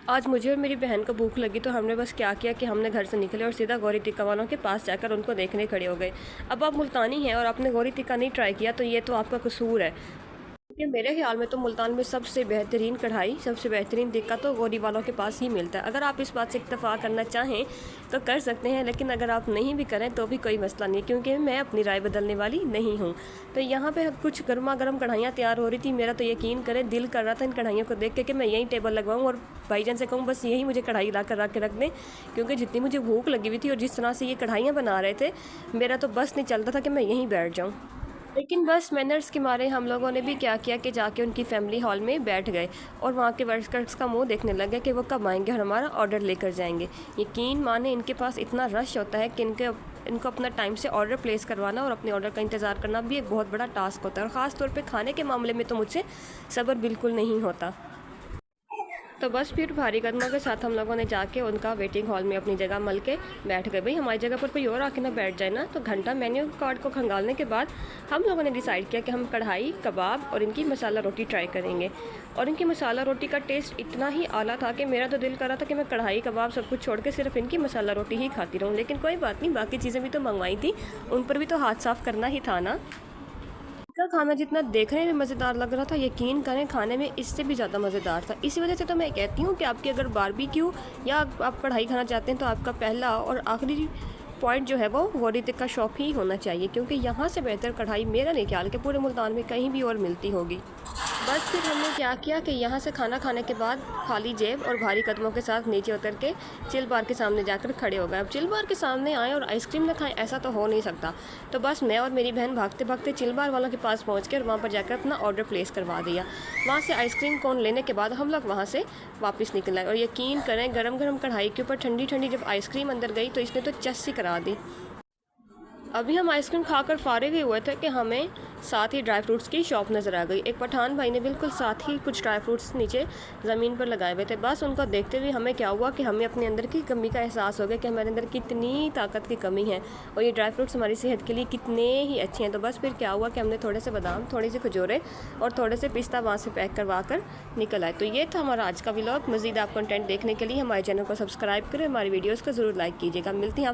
आज मुझे और मेरी बहन को भूख लगी तो हमने बस क्या किया कि हमने घर से निकले और सीधा गौरी टिक्का वालों के पास जाकर उनको देखने खड़े हो गए। अब आप मुल्तानी हैं और आपने गौरी टिक्का नहीं ट्राई किया तो ये तो आपका कसूर है, क्योंकि मेरे ख्याल में तो मुल्तान में सबसे बेहतरीन कढ़ाई, सबसे बेहतरीन टिक्का तो गौरी वालों के पास ही मिलता है। अगर आप इस बात से इत्तेफाक करना चाहें तो कर सकते हैं, लेकिन अगर आप नहीं भी करें तो भी कोई मसला नहीं, क्योंकि मैं अपनी राय बदलने वाली नहीं हूँ। तो यहाँ पे कुछ गर्मा गर्म कढ़ाइयाँ तैयार हो रही थी। मेरा तो यकीन करें दिल कर रहा था इन कढ़ाइयों को देख के कि मैं यहीं टेबल लगवाऊँ और भाईजान से कहूँ बस यही मुझे कढ़ाई ला कर रख दें, क्योंकि जितनी मुझे भूख लगी हुई थी और जिस तरह से ये कढ़ाइयाँ बना रहे थे मेरा तो बस नहीं चलता था कि मैं यहीं बैठ जाऊँ। लेकिन बस मैनर्स के मारे हम लोगों ने भी क्या किया कि जाके उनकी फैमिली हॉल में बैठ गए और वहाँ के वर्कर्स का मुंह देखने लगे कि वो कब आएंगे और हमारा ऑर्डर लेकर जाएंगे। यकीन माने इनके पास इतना रश होता है कि इनको अपना टाइम से ऑर्डर प्लेस करवाना और अपने ऑर्डर का इंतज़ार करना भी एक बहुत बड़ा टास्क होता है, और ख़ास तौर पे खाने के मामले में तो मुझसे सब्र बिल्कुल नहीं होता। तो बस फिर भारी कदमों के साथ हम लोगों ने जाके उनका वेटिंग हॉल में अपनी जगह मल के बैठ गए। भाई हमारी जगह पर कोई और आके ना बैठ जाए ना। तो घंटा मेन्यू कार्ड को खंगालने के बाद हम लोगों ने डिसाइड किया कि हम कढ़ाई कबाब और इनकी मसाला रोटी ट्राई करेंगे। और इनकी मसाला रोटी का टेस्ट इतना ही आला था कि मेरा तो दिल कर रहा था कि मैं कढ़ाई कबाब सब कुछ छोड़ के सिर्फ इनकी मसाला रोटी ही खाती रहूँ। लेकिन कोई बात नहीं, बाकी चीज़ें भी तो मंगवाई थी, उन पर भी तो हाथ साफ़ करना ही था ना। का खाना जितना देखने में मज़ेदार लग रहा था, यकीन करें खाने में इससे भी ज़्यादा मज़ेदार था। इसी वजह से तो मैं कहती हूँ कि आपकी अगर बारबेक्यू या आप कढ़ाई खाना चाहते हैं तो आपका पहला और आखिरी पॉइंट जो है वो गौरी टिक्का शॉप ही होना चाहिए, क्योंकि यहाँ से बेहतर कढ़ाई मेरा नहीं ख्याल कि पूरे मुल्तान में कहीं भी और मिलती होगी। बस फिर हमने क्या किया कि यहाँ से खाना खाने के बाद खाली जेब और भारी कदमों के साथ नीचे उतर के चिल बार के सामने जाकर खड़े हो गए। अब चिल बार के सामने आए और आइसक्रीम न खाएं ऐसा तो हो नहीं सकता। तो बस मैं और मेरी बहन भागते भागते चिल बार वालों के पास पहुँच कर वहाँ पर जाकर अपना ऑर्डर प्लेस करवा दिया। वहाँ से आइसक्रीम कोन लेने के बाद हम लोग वहाँ से वापस निकल आए, और यकीन करें गरम गरम कढ़ाई के ऊपर ठंडी ठंडी जब आइसक्रीम अंदर गई तो इसने तो चस्सी करा दी। अभी हम आइसक्रीम खाकर फारिग ही हुए थे कि हमें साथ ही ड्राई फ्रूट्स की शॉप नज़र आ गई। एक पठान भाई ने बिल्कुल साथ ही कुछ ड्राई फ्रूट्स नीचे ज़मीन पर लगाए हुए थे। बस उनको देखते हुए हमें क्या हुआ कि हमें अपने अंदर की कमी का एहसास हो गया कि हमारे अंदर कितनी ताकत की कमी है और ये ड्राई फ्रूट्स हमारी सेहत के लिए कितने ही अच्छे हैं। तो बस फिर क्या हुआ कि हमने थोड़े से बादाम, थोड़ी सी खजूरें और थोड़े से पिस्ता वहाँ से पैक करवा कर निकल आए। तो ये था हमारा आज का व्लॉग। मज़ीद आप कंटेंट देखने के लिए हमारे चैनल को सब्सक्राइब करें, हमारी वीडियोज़ को ज़रूर लाइक कीजिएगा। मिलती हैं